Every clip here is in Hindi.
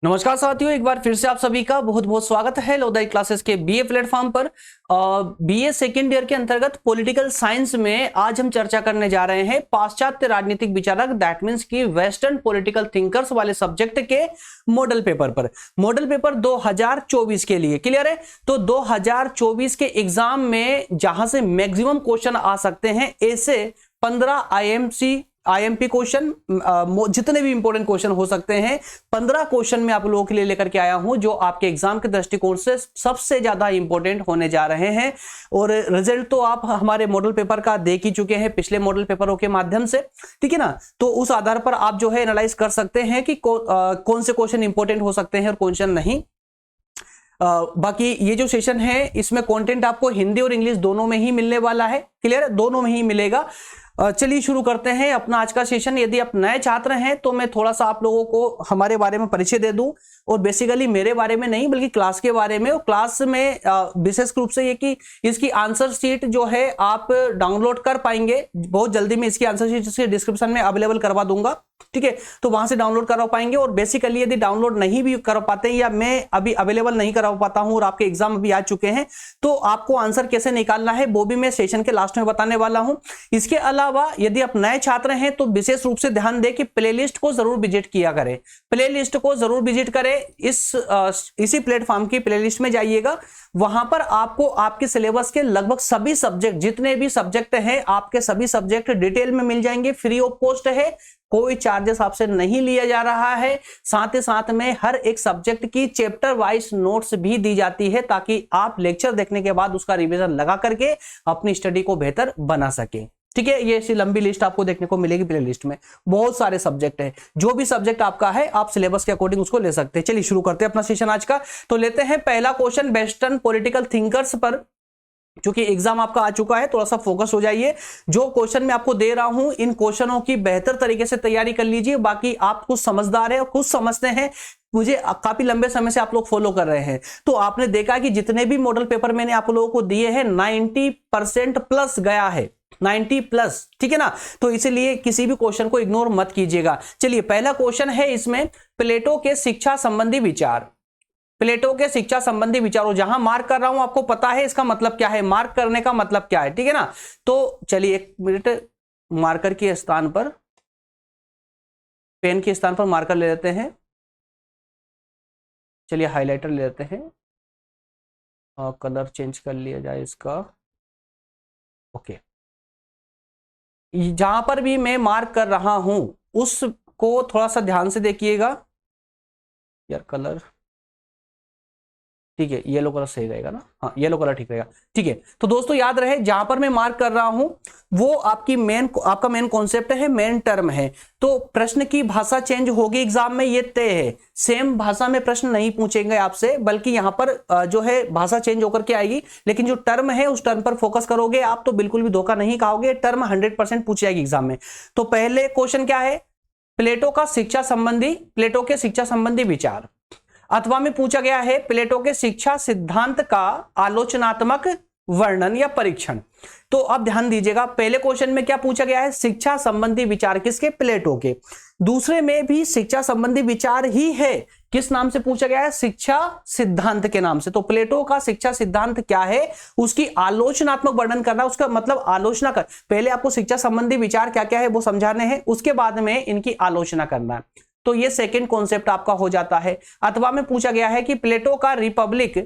नमस्कार साथियों, एक बार फिर से आप सभी का बहुत बहुत स्वागत है लोदाई क्लासेस के बीए प्लेटफॉर्म पर। बीए सेकेंड ईयर के अंतर्गत पॉलिटिकल साइंस में आज हम चर्चा करने जा रहे हैं पाश्चात्य राजनीतिक विचारक, दैट मींस की वेस्टर्न पॉलिटिकल थिंकर्स वाले सब्जेक्ट के मॉडल पेपर पर। मॉडल पेपर 2024 के लिए क्लियर है। तो 2024 के एग्जाम में जहां से मैक्सिमम क्वेश्चन आ सकते हैं, ऐसे 15 आईएमपी क्वेश्चन, जितने भी इंपॉर्टेंट क्वेश्चन हो सकते हैं 15 क्वेश्चन मैं आप लोगों के लिए लेकर के आया हूं, जो आपके एग्जाम के दृष्टिकोण से सबसे ज्यादा इंपॉर्टेंट होने जा रहे हैं। और रिजल्ट तो आप हमारे मॉडल पेपर का देख ही चुके हैं पिछले मॉडल पेपरों के माध्यम से, ठीक है ना। तो उस आधार पर आप जो है एनालाइज कर सकते हैं कि कौन से क्वेश्चन इंपॉर्टेंट हो सकते हैं और कौन से नहीं। बाकी ये जो सेशन है इसमें कंटेंट आपको हिंदी और इंग्लिश दोनों में ही मिलने वाला है, क्लियर है, दोनों में ही मिलेगा। चलिए शुरू करते हैं अपना आज का सेशन। यदि आप नए छात्र हैं तो मैं थोड़ा सा आप लोगों को हमारे बारे में परिचय दे दूं, और बेसिकली मेरे बारे में नहीं बल्कि क्लास के बारे में। और क्लास में विशेष रूप से ये कि इसकी आंसर शीट जो है आप डाउनलोड कर पाएंगे बहुत जल्दी। मैं इसकी आंसर शीट इसके डिस्क्रिप्शन में अवेलेबल करवा दूंगा, ठीक है, तो वहां से डाउनलोड करवा पाएंगे। और बेसिकली यदि डाउनलोड नहीं भी कर पाते हैं या मैं अभी अवेलेबल नहीं करवा पाता हूं और आपके एग्जाम अभी आ चुके हैं, तो आपको आंसर कैसे निकालना है वो भी मैं सेशन के लास्ट में बताने वाला हूं। इसके अलावा यदि आप नए छात्र हैं तो विशेष रूप से ध्यान दें कि प्लेलिस्ट को जरूर विजिट किया करें, प्लेलिस्ट को जरूर विजिट करें। इसी प्लेटफॉर्म की प्लेलिस्ट में जाइएगा, वहां पर आपको आपके सिलेबस के लगभग सभी सब्जेक्ट, जितने भी सब्जेक्ट हैं आपके सभी सब्जेक्ट डिटेल में मिल जाएंगे। फ्री ऑफ कॉस्ट है, कोई चार्जेस आपसे नहीं लिया जा रहा है। साथ ही साथ में हर एक सब्जेक्ट की चैप्टर वाइज नोट्स भी दी जाती है, ताकि आप लेक्चर देखने के बाद उसका रिवीजन लगा करके अपनी स्टडी को बेहतर बना सके, ठीक है। ये ऐसी लंबी लिस्ट आपको देखने को मिलेगी प्ले लिस्ट में, बहुत सारे सब्जेक्ट है। जो भी सब्जेक्ट आपका है आप सिलेबस के अकॉर्डिंग उसको ले सकते हैं। चलिए शुरू करते हैं अपना सेशन आज का। तो लेते हैं पहला क्वेश्चन वेस्टर्न पॉलिटिकल थिंकर्स पर। क्योंकि एग्जाम आपका आ चुका है, थोड़ा सा फोकस हो जाइए। जो क्वेश्चन मैं आपको दे रहा हूं इन क्वेश्चनों की बेहतर तरीके से तैयारी कर लीजिए। बाकी आप कुछ समझदार है और कुछ समझते हैं, मुझे काफी लंबे समय से आप लोग फॉलो कर रहे हैं, तो आपने देखा कि जितने भी मॉडल पेपर मैंने आप लोगों को दिए हैं 90% प्लस गया है, 90 प्लस, ठीक है ना। तो इसीलिए किसी भी क्वेश्चन को इग्नोर मत कीजिएगा। चलिए पहला क्वेश्चन है इसमें प्लेटो के शिक्षा संबंधी विचार। प्लेटो के शिक्षा संबंधी विचारों, जहां मार्क कर रहा हूं आपको पता है इसका मतलब क्या है, मार्क करने का मतलब क्या है, ठीक है ना। तो चलिए एक मिनट, मार्कर के स्थान पर, पेन के स्थान पर मार्कर ले लेते हैं। चलिए हाइलाइटर ले लेते हैं, कलर चेंज कर लिया जाए इसका, ओके। जहां पर भी मैं मार्क कर रहा हूं उसको थोड़ा सा ध्यान से देखिएगा यार। कलर ठीक है, येलो कलर सही रहेगा ना, हाँ येलो कलर ठीक रहेगा, ठीक है। तो दोस्तों याद रहे जहां पर मैं मार्क कर रहा हूं वो आपका मेन कॉन्सेप्ट है, मेन टर्म है। तो प्रश्न की भाषा चेंज होगी एग्जाम में, ये तय है। सेम भाषा में प्रश्न नहीं पूछेंगे आपसे, बल्कि यहां पर जो है भाषा चेंज होकर के आएगी, लेकिन जो टर्म है उस टर्म पर फोकस करोगे आप तो बिल्कुल भी धोखा नहीं खाओगे। टर्म 100% पूछी जाएगी एग्जाम में। तो पहले क्वेश्चन क्या है, प्लेटो के शिक्षा संबंधी विचार, अथवा में पूछा गया है प्लेटो के शिक्षा सिद्धांत का आलोचनात्मक वर्णन या परीक्षण। तो अब ध्यान दीजिएगा, पहले क्वेश्चन में क्या पूछा गया है, शिक्षा संबंधी विचार किसके, प्लेटो के। दूसरे में भी शिक्षा संबंधी विचार ही है, किस नाम से पूछा गया है, शिक्षा सिद्धांत के नाम से। तो प्लेटो का शिक्षा सिद्धांत क्या है, उसकी आलोचनात्मक वर्णन करना, उसका मतलब आलोचना कर। पहले आपको शिक्षा संबंधी विचार क्या क्या है वो समझाने हैं, उसके बाद में इनकी आलोचना करना है। तो ये सेकंड कॉन्सेप्ट आपका हो जाता है। अथवा में पूछा गया है कि प्लेटो का रिपब्लिक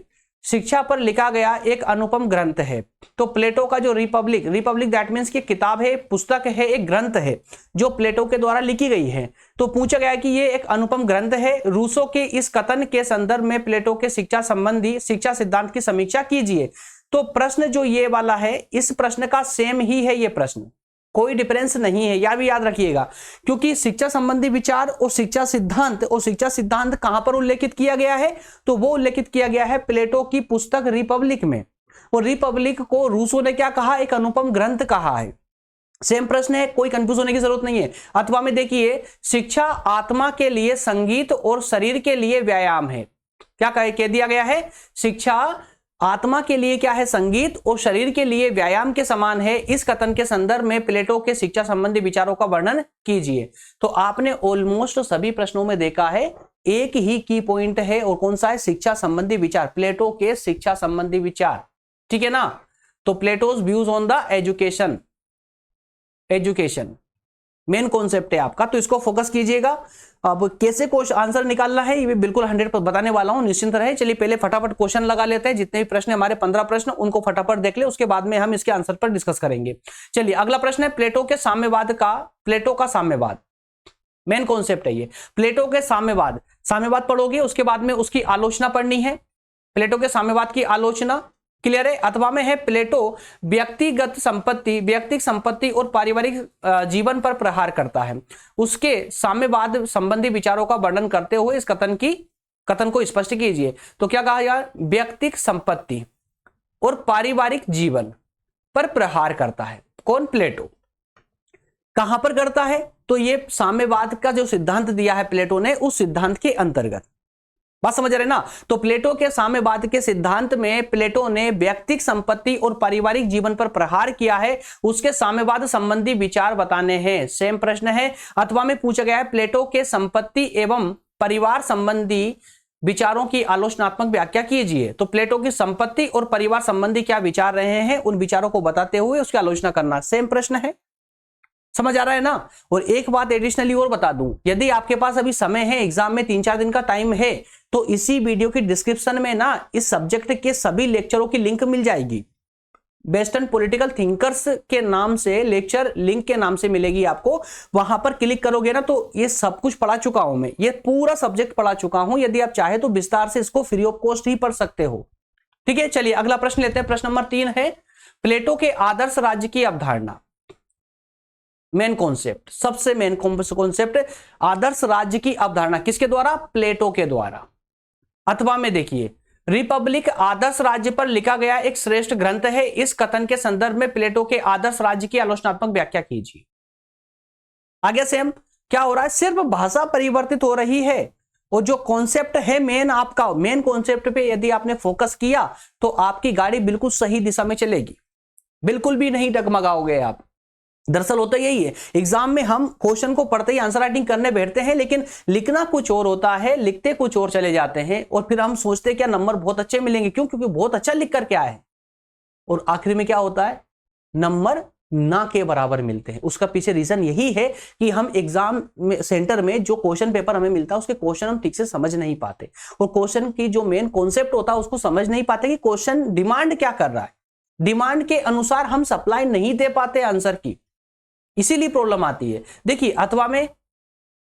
शिक्षा पर लिखा गया एक अनुपम ग्रंथ है। तो प्लेटो का जो रिपब्लिक दैट मींस की किताब है, पुस्तक है, एक ग्रंथ है जो प्लेटो के द्वारा लिखी गई है। तो पूछा गया कि ये एक अनुपम ग्रंथ है। रूसो के इस कथन के संदर्भ में प्लेटो के शिक्षा संबंधी शिक्षा सिद्धांत की समीक्षा कीजिए। तो प्रश्न जो ये वाला है, इस प्रश्न का सेम ही है ये प्रश्न, कोई डिफरेंस नहीं है, यह भी याद रखिएगा। क्योंकि शिक्षा संबंधी विचार और शिक्षा सिद्धांत कहां पर उल्लेखित किया गया है, तो वो उल्लेखित किया गया है प्लेटो की पुस्तक रिपब्लिक में। और रिपब्लिक को रूसो ने क्या कहा, एक अनुपम ग्रंथ कहा है। सेम प्रश्न है, कोई कंफ्यूज होने की जरूरत नहीं है। अथवा में देखिए, शिक्षा आत्मा के लिए संगीत और शरीर के लिए व्यायाम है। क्या कह दिया गया है, शिक्षा आत्मा के लिए क्या है, संगीत, और शरीर के लिए व्यायाम के समान है। इस कथन के संदर्भ में प्लेटो के शिक्षा संबंधी विचारों का वर्णन कीजिए। तो आपने ऑलमोस्ट सभी प्रश्नों में देखा है एक ही की पॉइंट है, और कौन सा है? शिक्षा संबंधी विचार, प्लेटो के शिक्षा संबंधी विचार, ठीक है ना। तो Plato's views on the education, education main concept है आपका, तो इसको फोकस कीजिएगा। अब कैसे क्वेश्चन आंसर निकालना है ये बिल्कुल 100% बताने वाला हूं, निश्चिंत रहे। चलिए पहले फटाफट क्वेश्चन लगा लेते हैं, जितने भी प्रश्न हमारे 15 प्रश्न उनको फटाफट देख ले, उसके बाद में हम इसके आंसर पर डिस्कस करेंगे। चलिए अगला प्रश्न है प्लेटो के साम्यवाद का, प्लेटो का साम्यवाद मेन कॉन्सेप्ट है ये। प्लेटो के साम्यवाद, साम्यवाद पढ़ोगे, उसके बाद में उसकी आलोचना पढ़नी है, प्लेटो के साम्यवाद की आलोचना, क्लियर है। अथवा में है प्लेटो व्यक्तिगत संपत्ति, व्यक्तिगत संपत्ति और पारिवारिक जीवन पर प्रहार करता है, उसके साम्यवाद संबंधी विचारों का वर्णन करते हुए इस कथन को स्पष्ट कीजिए। तो क्या कहा यार? व्यक्तिगत संपत्ति और पारिवारिक जीवन पर प्रहार करता है कौन? प्लेटो। कहां पर करता है? तो ये साम्यवाद का जो सिद्धांत दिया है प्लेटो ने, उस सिद्धांत के अंतर्गत, बात समझ रहे ना। तो प्लेटो के साम्यवाद के सिद्धांत में प्लेटो ने व्यक्तिगत संपत्ति और पारिवारिक जीवन पर प्रहार किया है, उसके साम्यवाद संबंधी विचार बताने हैं। सेम प्रश्न है, अथवा में पूछा गया है प्लेटो के संपत्ति एवं परिवार संबंधी विचारों की आलोचनात्मक व्याख्या कीजिए। तो प्लेटो की संपत्ति और परिवार संबंधी क्या विचार रहे हैं, उन विचारों को बताते हुए उसकी आलोचना करना। सेम प्रश्न है, समझ आ रहा है ना। और एक बात एडिशनली और बता दूं, यदि आपके पास अभी समय है, एग्जाम में 3-4 दिन का टाइम है, तो इसी वीडियो की डिस्क्रिप्शन में ना इस सब्जेक्ट के सभी लेक्चरों की लिंक मिल जाएगी। वेस्टर्न पॉलिटिकल थिंकर्स के नाम से लेक्चर लिंक के नाम से मिलेगी आपको, वहां पर क्लिक करोगे ना तो ये सब कुछ पढ़ा चुका हूं मैं, ये पूरा सब्जेक्ट पढ़ा चुका हूं। यदि आप चाहे तो विस्तार से इसको फ्री ऑफ कॉस्ट ही पढ़ सकते हो, ठीक है। चलिए अगला प्रश्न लेते हैं। प्रश्न नंबर 3 है प्लेटो के आदर्श राज्य की अवधारणा, मेन कॉन्सेप्ट, सबसे मेन कॉन्सेप्ट आदर्श राज्य की अवधारणा किसके द्वारा? प्लेटो के द्वारा। अथवा में देखिए रिपब्लिक आदर्श राज्य पर लिखा गया एक श्रेष्ठ ग्रंथ है, इस कथन के संदर्भ में प्लेटो के आदर्श राज्य की आलोचनात्मक व्याख्या कीजिए। आगे सेम क्या हो रहा है? सिर्फ भाषा परिवर्तित हो रही है, और जो कॉन्सेप्ट है मेन, आपका मेन कॉन्सेप्ट पे यदि आपने फोकस किया तो आपकी गाड़ी बिल्कुल सही दिशा में चलेगी, बिल्कुल भी नहीं डगमगाओगे आप। दरअसल होता यही है, एग्जाम में हम क्वेश्चन को पढ़ते ही आंसर राइटिंग करने बैठते हैं, लेकिन लिखना कुछ और होता है, लिखते कुछ और चले जाते हैं, और फिर हम सोचते हैं क्या नंबर बहुत अच्छे मिलेंगे, क्यों? क्योंकि बहुत अच्छा लिख कर क्या है, और आखिर में क्या होता है? नंबर ना के बराबर मिलते हैं। उसका पीछे रीजन यही है कि हम एग्जाम सेंटर में जो क्वेश्चन पेपर हमें मिलता है उसके क्वेश्चन हम ठीक से समझ नहीं पाते, और क्वेश्चन की जो मेन कॉन्सेप्ट होता है उसको समझ नहीं पाते कि क्वेश्चन डिमांड क्या कर रहा है, डिमांड के अनुसार हम सप्लाई नहीं दे पाते आंसर की, इसीलिए प्रॉब्लम आती है। देखिए अथवा में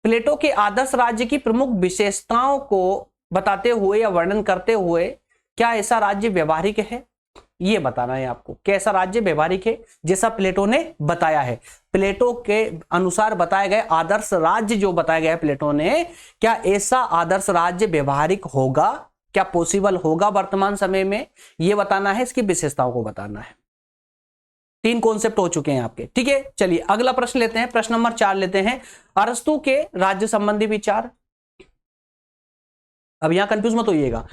प्लेटो के आदर्श राज्य की प्रमुख विशेषताओं को बताते हुए या वर्णन करते हुए क्या ऐसा राज्य व्यवहारिक है, यह बताना है आपको। कैसा राज्य व्यवहारिक है जैसा प्लेटो ने बताया है, प्लेटो के अनुसार बताए गए आदर्श राज्य जो बताया गया है प्लेटो ने, क्या ऐसा आदर्श राज्य व्यवहारिक होगा, क्या पॉसिबल होगा वर्तमान समय में, यह बताना है, इसकी विशेषताओं को बताना है। 3 कॉन्सेप्ट हो चुके हैं आपके, ठीक है। चलिए अगला प्रश्न लेते हैं, प्रश्न नंबर 4 लेते हैं, अरस्तु के राज्य संबंधी विचार। अब यहां कंफ्यूज मत होइएगा,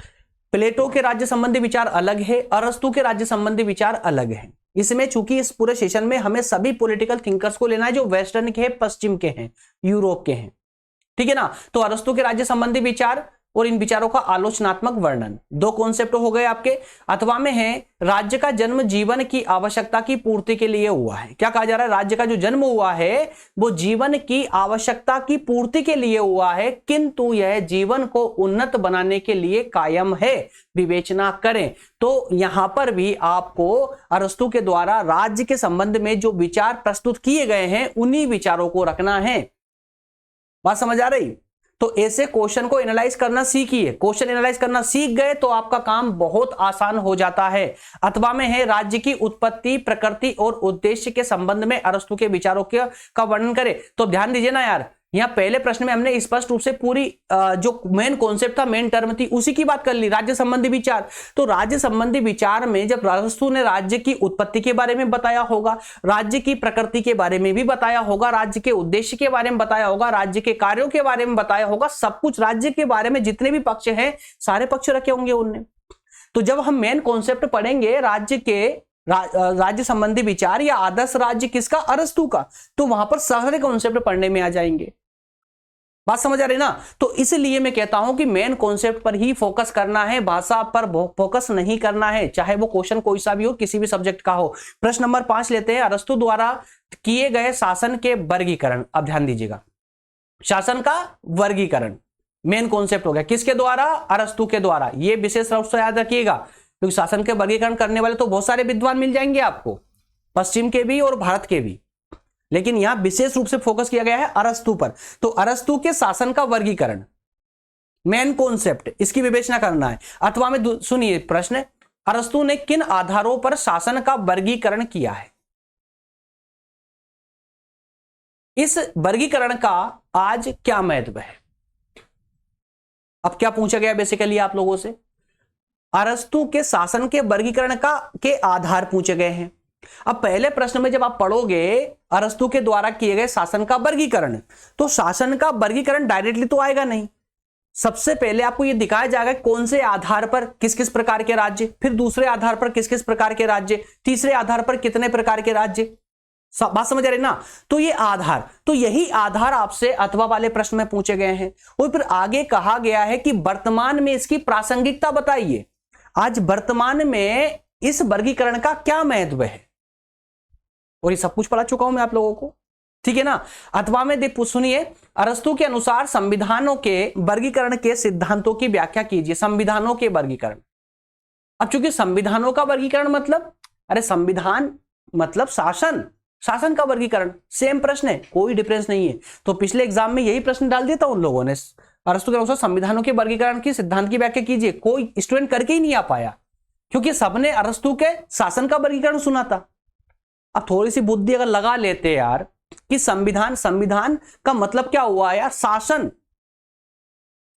प्लेटो के राज्य संबंधी विचार अलग है, अरस्तु के राज्य संबंधी विचार अलग है। इसमें चूंकि इस पूरे सेशन में हमें सभी पॉलिटिकल थिंकर्स को लेना है जो वेस्टर्न के हैं, पश्चिम के हैं, यूरोप के हैं, ठीक है ना। तो अरस्तु के राज्य संबंधी विचार और इन विचारों का आलोचनात्मक वर्णन, 2 कॉन्सेप्ट हो गए आपके। अथवा में है राज्य का जन्म जीवन की आवश्यकता की पूर्ति के लिए हुआ है। क्या कहा जा रहा है? राज्य का जो जन्म हुआ है वो जीवन की आवश्यकता की पूर्ति के लिए हुआ है, किंतु यह जीवन को उन्नत बनाने के लिए कायम है, विवेचना करें। तो यहां पर भी आपको अरस्तु के द्वारा राज्य के संबंध में जो विचार प्रस्तुत किए गए हैं उन्हीं विचारों को रखना है। बात समझ आ रही? तो ऐसे क्वेश्चन को एनालाइज करना सीखिए, क्वेश्चन एनालाइज करना सीख गए तो आपका काम बहुत आसान हो जाता है। अथवा में है राज्य की उत्पत्ति, प्रकृति और उद्देश्य के संबंध में अरस्तु के विचारों का वर्णन करें। तो ध्यान दीजिए ना यार, यहां पहले प्रश्न में हमने स्पष्ट रूप से पूरी जो मेन कॉन्सेप्ट था, मेन टर्म थी, उसी की बात कर ली, राज्य संबंधी विचार। तो राज्य संबंधी विचार में जब अरस्तु ने राज्य की उत्पत्ति के बारे में बताया होगा, राज्य की प्रकृति के बारे में भी बताया होगा, राज्य के उद्देश्य के बारे में बताया होगा, राज्य के कार्यों के बारे में बताया होगा, सब कुछ राज्य के बारे में जितने भी पक्ष हैं सारे पक्ष रखे होंगे उनने। तो जब हम मेन कॉन्सेप्ट पढ़ेंगे राज्य संबंधी विचार या आदर्श राज्य किसका? अरस्तु का, तो वहां पर सारे कॉन्सेप्ट पढ़ने में आ जाएंगे। बात समझ आ रही ना? तो इसलिए मैं कहता हूं कि मेन कॉन्सेप्ट पर ही फोकस करना है, भाषा पर फोकस नहीं करना है, चाहे वो क्वेश्चन कोई सा भी हो, किसी भी सब्जेक्ट का हो। प्रश्न नंबर 5 लेते हैं, अरस्तु द्वारा किए गए शासन के वर्गीकरण। अब ध्यान दीजिएगा, शासन का वर्गीकरण मेन कॉन्सेप्ट हो गया, किसके द्वारा? अरस्तु के द्वारा। यह विशेष रूप से याद रखिएगा, क्योंकि शासन के वर्गीकरण करने वाले तो बहुत सारे विद्वान मिल जाएंगे आपको, पश्चिम के भी और भारत के भी, लेकिन यहां विशेष रूप से फोकस किया गया है अरस्तु पर। तो अरस्तु के शासन का वर्गीकरण मेन कॉन्सेप्ट, इसकी विवेचना करना है। अथवा में सुनिए प्रश्न, अरस्तु ने किन आधारों पर शासन का वर्गीकरण किया है? इस वर्गीकरण का आज क्या महत्व है? अब क्या पूछा गया बेसिकली आप लोगों से? अरस्तु के शासन के वर्गीकरण के आधार पूछे गए हैं। अब पहले प्रश्न में जब आप पढ़ोगे अरस्तु के द्वारा किए गए शासन का वर्गीकरण, तो शासन का वर्गीकरण डायरेक्टली तो आएगा नहीं। सबसे पहले आपको यह दिखाया जाएगा कौन से आधार पर किस किस प्रकार के राज्य, फिर दूसरे आधार पर किस किस प्रकार के राज्य, तीसरे आधार पर कितने प्रकार के राज्य। बात समझ आ रही ना? तो ये आधार, तो यही आधार आपसे अथवा वाले प्रश्न में पूछे गए हैं। और फिर आगे कहा गया है कि वर्तमान में इसकी प्रासंगिकता बताइए। आज वर्तमान में इस वर्गीकरण का क्या महत्व है, और ये सब कुछ पढ़ा चुका हूं मैं आप लोगों को, ठीक है ना? अथवा में सुनिए, अरस्तु के अनुसार संविधानों के वर्गीकरण के सिद्धांतों की व्याख्या कीजिए। संविधानों के वर्गीकरण, अब चूंकि संविधानों का वर्गीकरण मतलब, अरे संविधान मतलब शासन, शासन का वर्गीकरण सेम प्रश्न है, कोई डिफरेंस नहीं है। तो पिछले एग्जाम में यही प्रश्न डाल दिया था उन लोगों ने, अरस्तु के अनुसार संविधानों के वर्गीकरण की सिद्धांत की व्याख्या कीजिए। कोई स्टूडेंट करके ही नहीं आ पाया, क्योंकि सबने अरस्तु के शासन का वर्गीकरण सुना था। अब थोड़ी सी बुद्धि अगर लगा लेते यार कि संविधान, संविधान का मतलब क्या हुआ यार? शासन,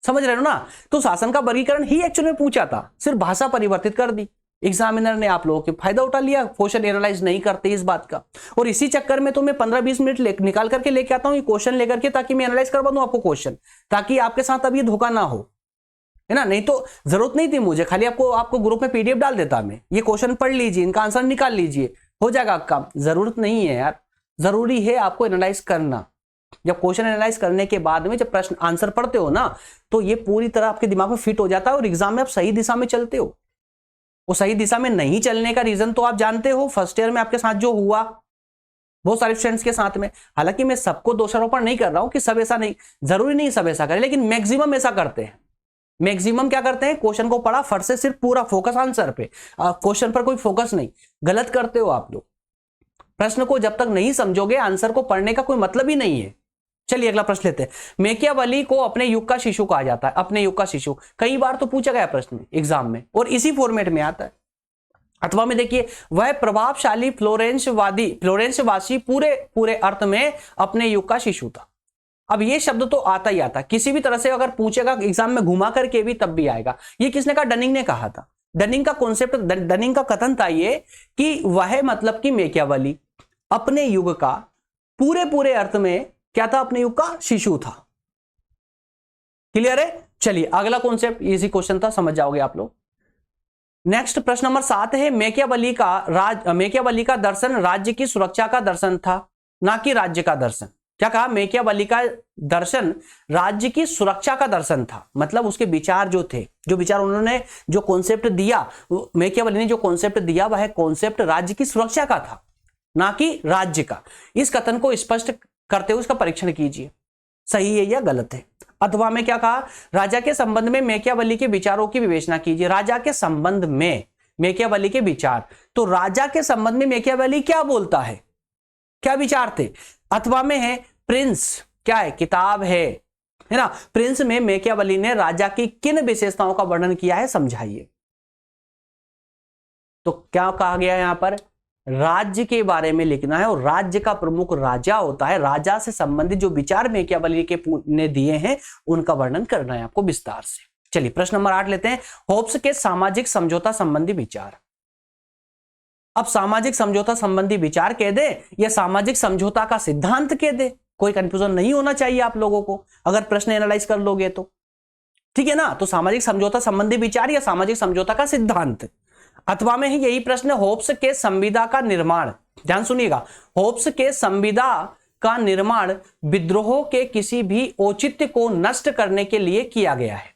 समझ रहे हो ना? तो शासन का वर्गीकरण ही एक्चुअल में पूछा था, सिर्फ भाषा परिवर्तित कर दी। एग्जामिनर ने आप लोगों के फायदा उठा लिया, क्वेश्चन एनालाइज नहीं करते इस बात का। और इसी चक्कर में तो मैं 15-20 मिनट निकाल करके लेके आता हूं क्वेश्चन लेकर के, ताकि मैं एनालाइज करवा दूं आपको क्वेश्चन, ताकि आपके साथ अब ये धोखा ना हो, है ना? नहीं तो जरूरत नहीं थी मुझे, खाली आपको ग्रुप में पीडीएफ डाल देता मैं, ये क्वेश्चन पढ़ लीजिए, इनका आंसर निकाल लीजिए, हो जाएगा काम। जरूरत नहीं है यार, जरूरी है आपको एनालाइज करना। जब क्वेश्चन एनालाइज करने के बाद में जब प्रश्न आंसर पढ़ते हो ना, तो ये पूरी तरह आपके दिमाग में फिट हो जाता है और एग्जाम में आप सही दिशा में चलते हो। वो सही दिशा में नहीं चलने का रीजन तो आप जानते हो, फर्स्ट ईयर में आपके साथ जो हुआ बहुत सारे स्टूडेंट्स के साथ में। हालांकि मैं सबको दोषारोपण नहीं कर रहा हूं कि सब ऐसा नहीं, जरूरी नहीं सब ऐसा करें, लेकिन मैक्सिमम ऐसा करते हैं। मैक्सिमम क्या करते हैं, क्वेश्चन को पढ़ा फट से, सिर्फ पूरा फोकस आंसर पे, क्वेश्चन पर कोई फोकस नहीं। गलत करते हो आप लोग। प्रश्न को जब तक नहीं समझोगे, आंसर को पढ़ने का कोई मतलब ही नहीं है। चलिए अगला प्रश्न लेते हैं। मैकियावेली को अपने युग का शिशु कहा जाता है। अपने युग का शिशु कई बार तो पूछा गया प्रश्न एग्जाम में, और इसी फॉर्मेट में आता है। अथवा में देखिए, वह प्रभावशाली फ्लोरेंसवासी पूरे अर्थ में अपने युग का शिशु था। अब ये शब्द तो आता ही आता, किसी भी तरह से अगर पूछेगा एग्जाम में घुमा करके भी तब भी आएगा। ये किसने कहा? डनिंग ने कहा था। डनिंग का कॉन्सेप्ट, डनिंग का कथन था ये कि वह मतलब कि मैकियावेली अपने युग का पूरे अर्थ में क्या था? अपने युग का शिशु था। क्लियर है? चलिए अगला कॉन्सेप्ट, इजी क्वेश्चन था, समझ जाओगे आप लोग। नेक्स्ट प्रश्न नंबर 7 है, मैकियावेली का दर्शन राज्य की सुरक्षा का दर्शन था, ना कि राज्य का दर्शन। क्या कहा? मैकियावेली का दर्शन राज्य की सुरक्षा का दर्शन था, मतलब उसके विचार जो थे, जो विचार उन्होंने, जो कॉन्सेप्ट दिया, मैकियावेली ने जो कॉन्सेप्ट दिया वह कॉन्सेप्ट राज्य की सुरक्षा का था, ना कि राज्य का। इस कथन को स्पष्ट करते हुए उसका परीक्षण कीजिए, सही है या गलत है। अथवा में क्या कहा? राजा के संबंध में मैकियावेली के विचारों की विवेचना कीजिए। राजा के संबंध में मैकियावेली के विचार, तो राजा के संबंध में मैकियावेली क्या बोलता है, क्या विचार थे? अथवा में है प्रिंस, क्या है? किताब है ना? प्रिंस में मैकियावेली ने राजा की किन विशेषताओं का वर्णन किया है, समझाइए। तो क्या कहा गया यहां पर? राज्य के बारे में लिखना है, और राज्य का प्रमुख राजा होता है। राजा से संबंधित जो विचार मैकियावेली ने दिए हैं उनका वर्णन करना है आपको विस्तार से। चलिए प्रश्न नंबर 8 लेते हैं। होब्स के सामाजिक समझौता संबंधी विचार। अब सामाजिक समझौता संबंधी विचार कह दे या सामाजिक समझौता का सिद्धांत कह दे, कोई कंफ्यूजन नहीं होना चाहिए आप लोगों को अगर प्रश्न एनालाइज कर लोगे तो, ठीक है ना? तो सामाजिक समझौता संबंधी विचार या सामाजिक समझौता का सिद्धांत। अथवा में ही यही प्रश्न, होब्स के संविदा का निर्माण, ध्यान सुनिएगा, होब्स के संविदा का निर्माण विद्रोह के किसी भी औचित्य को नष्ट करने के लिए किया गया है।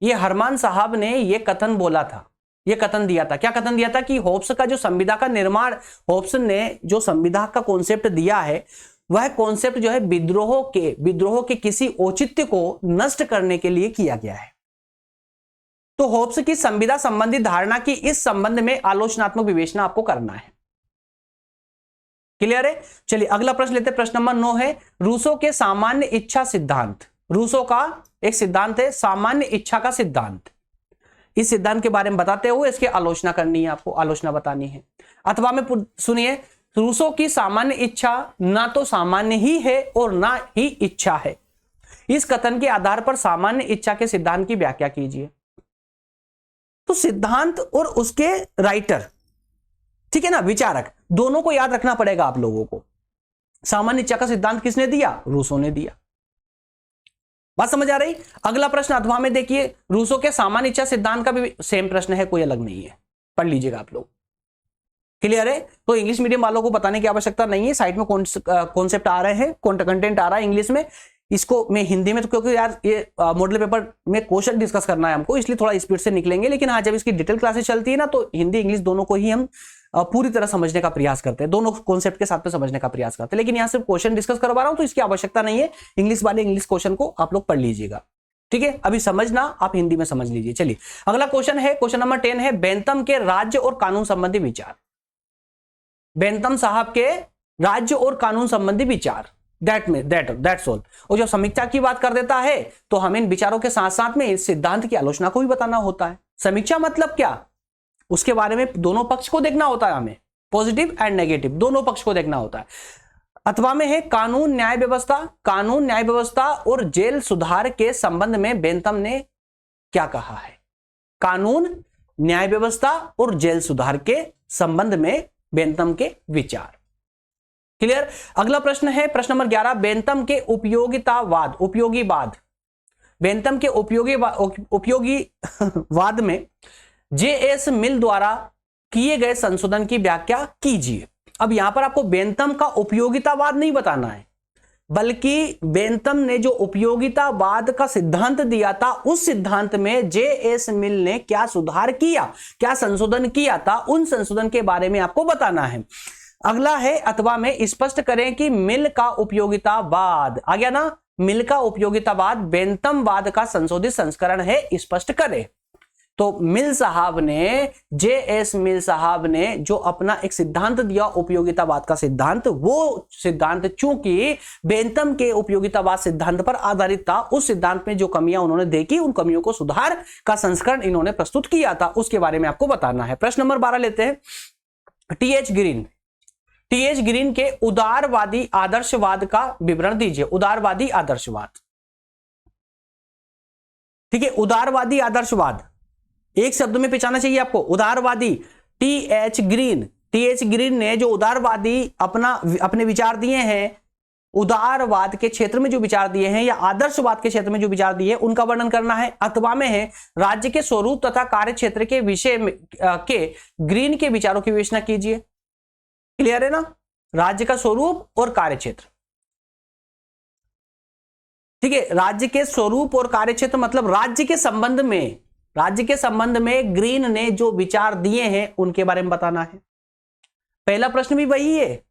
ये हरमान साहब ने ये कथन बोला था, ये कथन दिया था। क्या कथन दिया था कि होब्स का जो संविदा का निर्माण, होब्स ने जो संविदा का कॉन्सेप्ट दिया है वह कॉन्सेप्ट जो है विद्रोह के किसी औचित्य को नष्ट करने के लिए किया गया है। तो होब्स की संविदा संबंधी धारणा की इस संबंध में आलोचनात्मक विवेचना आपको करना है। क्लियर है? चलिए अगला प्रश्न लेते हैं। प्रश्न नंबर 9 है रूसो के सामान्य इच्छा सिद्धांत। रूसो का एक सिद्धांत है सामान्य इच्छा का सिद्धांत। इस सिद्धांत के बारे में बताते हुए इसकी आलोचना करनी है, आपको आलोचना बतानी है। अथवा में सुनिए, रूसो की सामान्य इच्छा ना तो सामान्य ही है और ना ही इच्छा है। इस कथन के आधार पर सामान्य इच्छा के सिद्धांत की व्याख्या कीजिए। तो सिद्धांत और उसके राइटर, ठीक है ना, विचारक, दोनों को याद रखना पड़ेगा आप लोगों को। सामान्य इच्छा का सिद्धांत किसने दिया? रूसो ने दिया। बात समझ आ रही? अगला प्रश्न अथवा में देखिए, रूसो के सामान्य इच्छा सिद्धांत का भी सेम प्रश्न है, कोई अलग नहीं है, पढ़ लीजिएगा आप लोग। क्लियर है? तो इंग्लिश मीडियम वालों को बताने की आवश्यकता नहीं है, साइड में कॉन्सेप्ट आ रहे हैं, कंटेंट आ रहा है इंग्लिश में, इसको मैं हिंदी में, तो क्योंकि यार ये मॉडल पेपर में क्वेश्चन डिस्कस करना है हमको, इसलिए थोड़ा स्पीड से निकलेंगे। लेकिन हाँ, जब इसकी डिटेल क्लासेस चलती है ना, तो हिंदी इंग्लिश दोनों को ही हम पूरी तरह समझने का प्रयास करते हैं, दोनों कॉन्सेप्ट के साथ में समझने का प्रयास करते हैं। लेकिन यहाँ सिर्फ क्वेश्चन डिस्कस करवा रहा हूं, तो इसकी आवश्यकता नहीं है। इंग्लिश वाले इंग्लिश क्वेश्चन को आप लोग पढ़ लीजिएगा, ठीक है? अभी समझना आप हिंदी में समझ लीजिए। चलिए अगला क्वेश्चन है, क्वेश्चन नंबर 10 है बेंथम के राज्य और कानून संबंधी विचार। बेंथम साहब के राज्य और कानून संबंधी विचार, दैट्स ऑल। और जब समीक्षा की बात कर देता है तो हमें इन विचारों के साथ साथ में इस सिद्धांत की आलोचना को भी बताना होता है। समीक्षा मतलब क्या? उसके बारे में दोनों पक्ष को देखना होता है, हमें पॉजिटिव एंड नेगेटिव दोनों पक्ष को देखना होता है। अथवा में है कानून न्याय व्यवस्था और जेल सुधार के संबंध में बेंथम ने क्या कहा है? कानून न्याय व्यवस्था और जेल सुधार के संबंध में बेंथम के विचार। क्लियर? अगला प्रश्न है प्रश्न नंबर 11, बेंथम के उपयोगीवाद। बेंथम के उपयोगीवाद में जे.एस. मिल द्वारा किए गए संशोधन की व्याख्या कीजिए। अब यहां पर आपको बेंथम का उपयोगितावाद नहीं बताना है, बल्कि बेंथम ने जो उपयोगितावाद का सिद्धांत दिया था, उस सिद्धांत में जे.एस. मिल ने क्या सुधार किया, क्या संशोधन किया था, उन संशोधन के बारे में आपको बताना है। अगला है अथवा में स्पष्ट करें कि मिल का उपयोगितावाद, आ गया ना, मिल का उपयोगितावाद बेंथमवाद का संशोधित संस्करण है, स्पष्ट करें। तो मिल साहब ने, जे.एस. मिल साहब ने जो अपना एक सिद्धांत दिया उपयोगितावाद का सिद्धांत, वो सिद्धांत चूंकि बेंथम के उपयोगितावाद सिद्धांत पर आधारित था, उस सिद्धांत में जो कमियां उन्होंने देखी, उन कमियों को सुधार का संस्करण इन्होंने प्रस्तुत किया था, उसके बारे में आपको बताना है। प्रश्न नंबर 12 लेते हैं। टी.एच. ग्रीन के उदारवादी आदर्शवाद का विवरण दीजिए। उदारवादी आदर्शवाद, ठीक है, उदारवादी आदर्शवाद एक शब्द में पहचानना चाहिए आपको, उदारवादी। टी.एच. ग्रीन ने जो उदारवादी अपने विचार दिए हैं, उदारवाद के क्षेत्र में जो विचार दिए हैं या आदर्शवाद के क्षेत्र में जो विचार दिए हैं, उनका वर्णन करना है। अथवा में है राज्य के स्वरूप तथा कार्य क्षेत्र के विषय में के ग्रीन के विचारों की विवेचना कीजिए। क्लियर है ना? राज्य का स्वरूप और कार्य क्षेत्र, ठीक है, राज्य के स्वरूप और कार्य क्षेत्र मतलब राज्य के संबंध में ग्रीन ने जो विचार दिए हैं उनके बारे में बताना है। पहला प्रश्न भी वही है,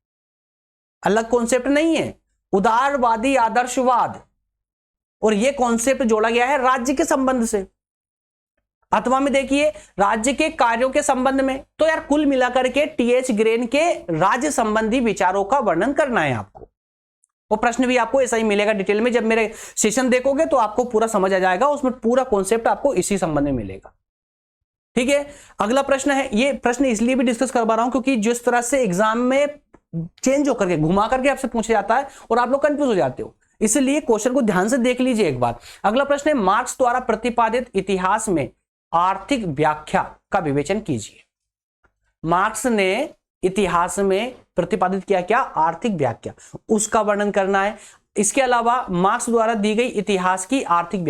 अलग कॉन्सेप्ट नहीं है, उदारवादी आदर्शवाद, और यह कॉन्सेप्ट जोड़ा गया है राज्य के संबंध से। अथवा में देखिए राज्य के कार्यों के संबंध में। तो यार कुल मिलाकर के टी.एच. ग्रीन के राज्य संबंधी विचारों का वर्णन करना है आपको। वो प्रश्न भी आपको ऐसा ही मिलेगा डिटेल में, जब मेरे सेशन देखोगे तो आपको पूरा समझ आ जाएगा, उसमें पूरा कॉन्सेप्ट आपको इसी संबंध में मिलेगा। ठीक है, अगला प्रश्न है, ये प्रश्न इसलिए भी डिस्कस करवा रहा हूं क्योंकि जिस तरह से एग्जाम में चेंज होकर के घुमा करके आपसे पूछा जाता है और आप लोग कंफ्यूज हो जाते हो, इसलिए क्वेश्चन को ध्यान से देख लीजिए एक बार। अगला प्रश्न है मार्क्स द्वारा प्रतिपादित इतिहास में आर्थिक व्याख्या का विवेचन कीजिए। मार्क्स ने इतिहास में प्रतिपादित किया क्या? आर्थिक व्याख्या, उसका वर्णन करना है। इसके अलावा मार्क्स द्वारा दी गई इतिहास की आर्थिक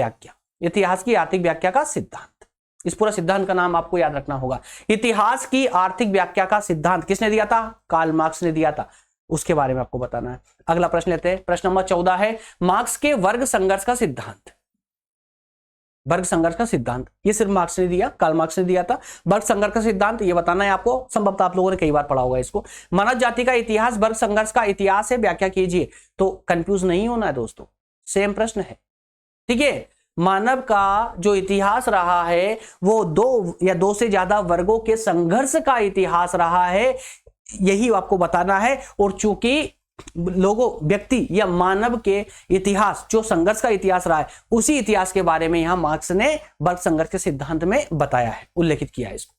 व्याख्या का सिद्धांत, इस पूरा सिद्धांत का नाम आपको याद रखना होगा। इतिहास की आर्थिक व्याख्या का सिद्धांत किसने दिया था? कार्ल मार्क्स ने दिया था। उसके बारे में आपको बताना है। अगला प्रश्न लेते हैं। प्रश्न नंबर 14 है, मार्क्स के वर्ग संघर्ष का सिद्धांत। वर्ग संघर्ष का सिद्धांत ये सिर्फ मार्क्स ने दिया, कार्ल मार्क्स ने दिया था। वर्ग संघर्ष का सिद्धांत ये बताना है आपको, संभवतः आप लोगों ने कई बार पढ़ा होगा इसको। मानव जाति का इतिहास वर्ग संघर्ष का इतिहास है, व्याख्या कीजिए। तो कंफ्यूज नहीं होना है दोस्तों, सेम प्रश्न है, ठीक है। मानव का जो इतिहास रहा है वो दो या दो से ज्यादा वर्गों के संघर्ष का इतिहास रहा है, यही आपको बताना है। और चूंकि लोगों, व्यक्ति या मानव के इतिहास, जो संघर्ष का इतिहास रहा है, उसी इतिहास के बारे में यहां मार्क्स ने वर्ग संघर्ष के सिद्धांत में बताया है, उल्लेखित किया है इसको।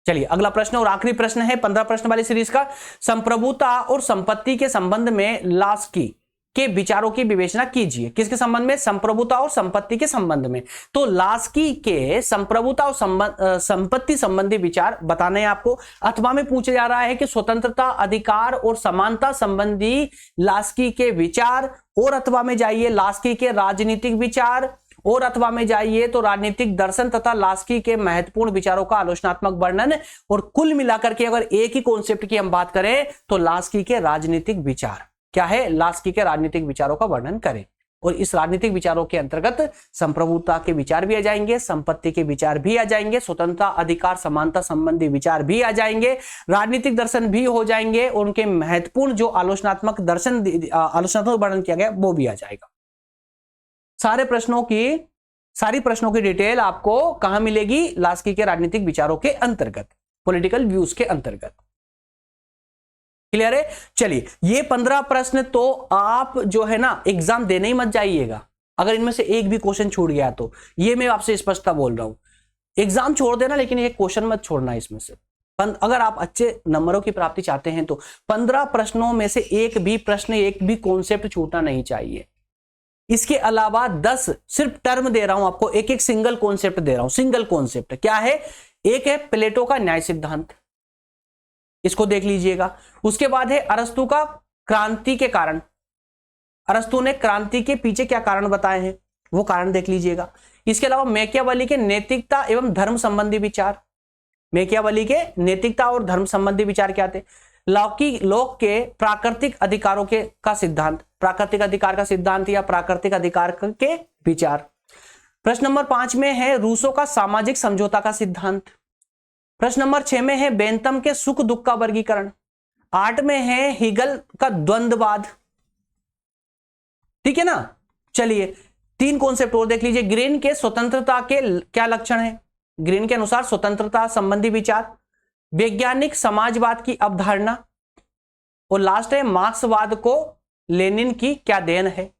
चलिए अगला प्रश्न और आखिरी प्रश्न है 15 प्रश्न वाली सीरीज का। संप्रभुता और संपत्ति के संबंध में लास्की के विचारों की विवेचना कीजिए। किसके संबंध में? संप्रभुता और संपत्ति के संबंध में। तो लास्की के संप्रभुता और संपत्ति संबंधी विचार बताने हैं आपको। अथवा में पूछा जा रहा है कि स्वतंत्रता, अधिकार और समानता संबंधी लास्की के विचार, और अथवा में जाइए लास्की के राजनीतिक विचार, और अथवा में जाइए तो राजनीतिक दर्शन तथा लास्की के महत्वपूर्ण विचारों का आलोचनात्मक वर्णन। और कुल मिलाकर के अगर एक ही कॉन्सेप्ट की हम बात करें तो लास्की के राजनीतिक विचार क्या है? लास्की के राजनीतिक विचारों का वर्णन करें। और इस राजनीतिक विचारों के अंतर्गत संप्रभुता के विचार भी आ जाएंगे, संपत्ति के विचार भी आ जाएंगे, स्वतंत्रता, अधिकार, समानता संबंधी विचार भी आ जाएंगे, राजनीतिक दर्शन भी हो जाएंगे, और उनके महत्वपूर्ण जो आलोचनात्मक वर्णन किया गया वो भी आ जाएगा। सारी प्रश्नों की डिटेल आपको कहां मिलेगी? लास्की के राजनीतिक विचारों के अंतर्गत, पॉलिटिकल व्यूज के अंतर्गत। क्लियर है? चलिए ये 15 प्रश्न तो आप जो है ना एग्जाम देने ही मत जाइएगा, अगर इनमें से एक भी क्वेश्चन छूट गया तो, ये मैं आपसे स्पष्टता बोल रहा हूं। एग्जाम छोड़ देना लेकिन ये क्वेश्चन मत छोड़ना इसमें से। अगर आप अच्छे नंबरों की प्राप्ति चाहते हैं तो 15 प्रश्नों में से एक भी प्रश्न, एक भी कॉन्सेप्ट छूटना नहीं चाहिए। इसके अलावा 10 सिर्फ टर्म दे रहा हूं आपको, एक एक सिंगल कॉन्सेप्ट दे रहा हूं। सिंगल कॉन्सेप्ट क्या है? एक है प्लेटो का न्याय सिद्धांत, इसको देख लीजिएगा। उसके बाद है अरस्तु का क्रांति के कारण, अरस्तु ने क्रांति के पीछे क्या कारण बताए हैं वो कारण देख लीजिएगा। इसके अलावा मैकियावेली के नैतिकता एवं धर्म संबंधी विचार, मैकियावेली के नैतिकता और धर्म संबंधी विचार क्या थे। लॉक के प्राकृतिक अधिकारों के का सिद्धांत, प्राकृतिक अधिकार का सिद्धांत या प्राकृतिक अधिकार के विचार। प्रश्न नंबर 5 में है रूसो का सामाजिक समझौता का सिद्धांत। प्रश्न नंबर 6 में है बेंथम के सुख दुख का वर्गीकरण। 8 में है हीगल का द्वंद्ववाद, ठीक है ना। चलिए 3 कॉन्सेप्ट और देख लीजिए। ग्रीन के स्वतंत्रता के क्या लक्षण है? ग्रीन के अनुसार स्वतंत्रता संबंधी विचार, वैज्ञानिक समाजवाद की अवधारणा, और लास्ट है मार्क्सवाद को लेनिन की क्या देन है।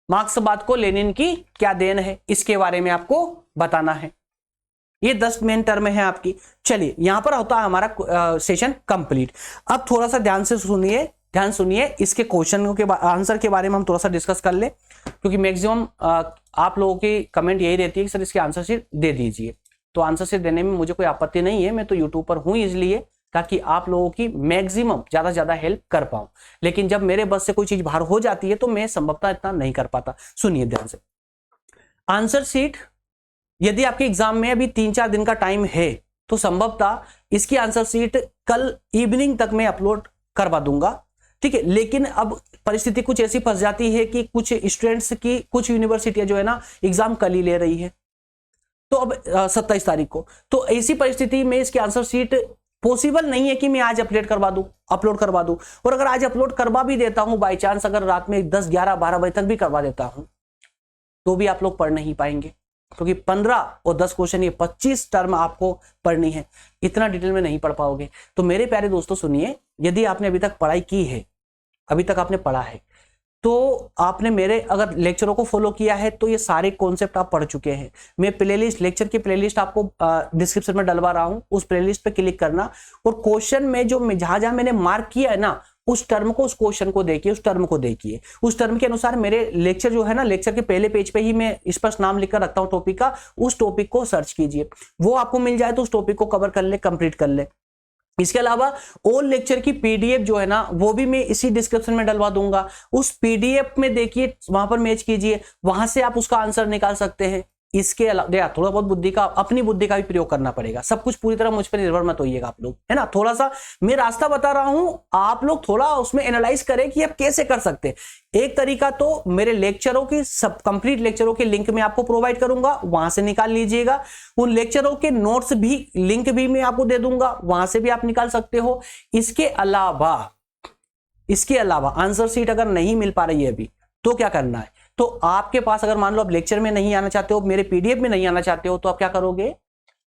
मार्क्सवाद को लेनिन की क्या देन है, इसके बारे में आपको बताना है। ये 10 मेन टर्म है आपकी। चलिए यहां पर होता है हमारा सेशन कंप्लीट। अब थोड़ा सा ध्यान सुनिए, इसके क्वेश्चन के आंसर के बारे में हम थोड़ा सा डिस्कस कर ले, क्योंकि मैक्सिमम आप लोगों की कमेंट यही रहती है कि सर इसके आंसर शीट दे दीजिए। तो आंसर शीट देने में मुझे कोई आपत्ति नहीं है, मैं तो यूट्यूब पर हूं इसलिए ताकि आप लोगों की मैक्सिमम ज्यादा से ज्यादा हेल्प कर पाऊं। लेकिन जब मेरे बस से कोई चीज बाहर हो जाती है तो मैं संभवतः इतना नहीं कर पाता। सुनिए ध्यान से। आंसर शीट यदि आपके एग्जाम में अभी 3-4 दिन का टाइम है तो संभवतः इसकी आंसर शीट कल इवनिंग तक मैं अपलोड करवा दूंगा, ठीक है। लेकिन अब परिस्थिति कुछ ऐसी फंस जाती है कि कुछ स्टूडेंट्स की कुछ यूनिवर्सिटियां जो है ना एग्जाम कल ही ले रही है, तो अब 27 तारीख को, तो ऐसी परिस्थिति में इसकी आंसर शीट पॉसिबल नहीं है कि मैं आज अपलोड करवा दूं। और अगर आज अपलोड करवा भी देता हूं, बाई चांस अगर रात में 10, 11, 12 बजे तक भी करवा देता हूं तो भी आप लोग पढ़ नहीं पाएंगे, क्योंकि 15 और 10 क्वेश्चन, ये 25 टर्म आपको पढ़नी है, इतना डिटेल में नहीं पढ़ पाओगे। तो मेरे प्यारे दोस्तों सुनिए, यदि आपने अभी तक पढ़ाई की है, अभी तक आपने पढ़ा है, तो आपने मेरे अगर लेक्चरों को फॉलो किया है तो ये सारे कॉन्सेप्ट आप पढ़ चुके हैं। मैं प्लेलिस्ट, लेक्चर की प्लेलिस्ट आपको डिस्क्रिप्शन में डलवा रहा हूं, उस प्लेलिस्ट पे क्लिक करना और क्वेश्चन में जो जहां मैंने मार्क किया है ना, उस टर्म को, उस क्वेश्चन को देखिए, उस टर्म को देखिए। उस टर्म के अनुसार मेरे लेक्चर जो है ना, लेक्चर के पहले पेज पे ही मैं स्पष्ट नाम लिखकर रखता हूं टॉपिक का, उस टॉपिक को सर्च कीजिए, वो आपको मिल जाए तो उस टॉपिक को कवर कर ले, कंप्लीट कर ले। इसके अलावा ऑल लेक्चर की पीडीएफ जो है ना, वो भी मैं इसी डिस्क्रिप्शन में डलवा दूंगा। उस पीडीएफ में देखिए, वहां पर मैच कीजिए, वहां से आप उसका आंसर निकाल सकते हैं। इसके अलावा थोड़ा बहुत बुद्धि का, अपनी बुद्धि का भी प्रयोग करना पड़ेगा। सब कुछ पूरी तरह मुझ पर निर्भर मत होइएगा आप लोग, है ना। थोड़ा सा मैं रास्ता बता रहा हूं, आप लोग थोड़ा उसमें एनालाइज करें कि आप कैसे कर सकते हैं। एक तरीका तो मेरे लेक्चरों की, सब कंप्लीट लेक्चरों के लिंक मैं आपको प्रोवाइड करूंगा, वहां से निकाल लीजिएगा। उन लेक्चरों के नोट्स भी, लिंक भी मैं आपको दे दूंगा, वहां से भी आप निकाल सकते हो। इसके अलावा आंसर शीट अगर नहीं मिल पा रही है अभी, तो क्या करना है, तो आपके पास अगर मान लो आप लेक्चर में नहीं आना चाहते हो, मेरे पीडीएफ में नहीं आना चाहते हो, तो आप क्या करोगे,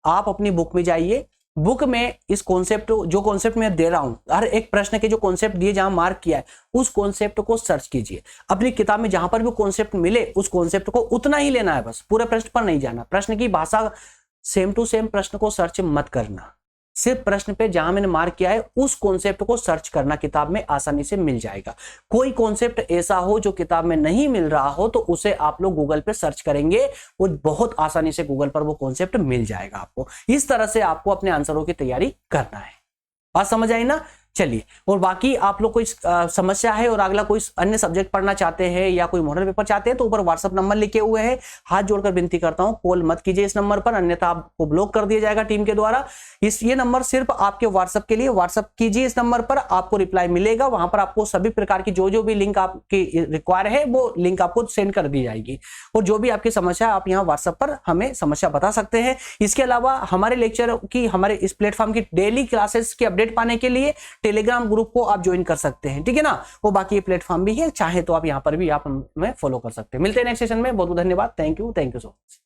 आप अपनी बुक में जाइए। बुक में इस कॉन्सेप्ट, जो कॉन्सेप्ट मैं दे रहा हूं, हर एक प्रश्न के जो कॉन्सेप्ट दिए, जहां मार्क किया है, उस कॉन्सेप्ट को सर्च कीजिए अपनी किताब में। जहां पर भी कॉन्सेप्ट मिले, उस कॉन्सेप्ट को उतना ही लेना है बस, पूरे प्रश्न पर नहीं जाना। प्रश्न की भाषा सेम टू सेम प्रश्न को सर्च मत करना, सिर्फ प्रश्न पे जहां मैंने मार्क किया है उस कॉन्सेप्ट को सर्च करना, किताब में आसानी से मिल जाएगा। कोई कॉन्सेप्ट ऐसा हो जो किताब में नहीं मिल रहा हो, तो उसे आप लोग गूगल पे सर्च करेंगे, वो बहुत आसानी से गूगल पर वो कॉन्सेप्ट मिल जाएगा आपको। इस तरह से आपको अपने आंसरों की तैयारी करना है। बात समझ आई ना। चलिए, और बाकी आप लोग कोई समस्या है और अगला कोई अन्य सब्जेक्ट पढ़ना चाहते हैं या कोई मॉडल पेपर चाहते हैं, तो ऊपर व्हाट्सएप नंबर लिखे हुए हैं। हाथ जोड़कर विनती करता हूं, कॉल मत कीजिए इस नंबर पर, अन्यथा आपको ब्लॉक कर दिया जाएगा टीम के द्वारा। ये नंबर सिर्फ आपके व्हाट्सएप के लिए, व्हाट्सएप कीजिए इस नंबर पर, आपको रिप्लाई मिलेगा। वहां पर आपको सभी प्रकार की जो भी लिंक आपकी रिक्वायर है, वो लिंक आपको सेंड कर दी जाएगी। और जो भी आपकी समस्या है, आप यहाँ व्हाट्सएप पर हमें समस्या बता सकते हैं। इसके अलावा हमारे लेक्चर की, हमारे इस प्लेटफॉर्म की डेली क्लासेस की अपडेट पाने के लिए टेलीग्राम ग्रुप को आप ज्वाइन कर सकते हैं, ठीक है ना। वो बाकी ये प्लेटफॉर्म भी है, चाहे तो आप यहां पर भी आप हमें फॉलो कर सकते हैं। मिलते हैं नेक्स्ट सेशन में। बहुत बहुत धन्यवाद। Thank you so much.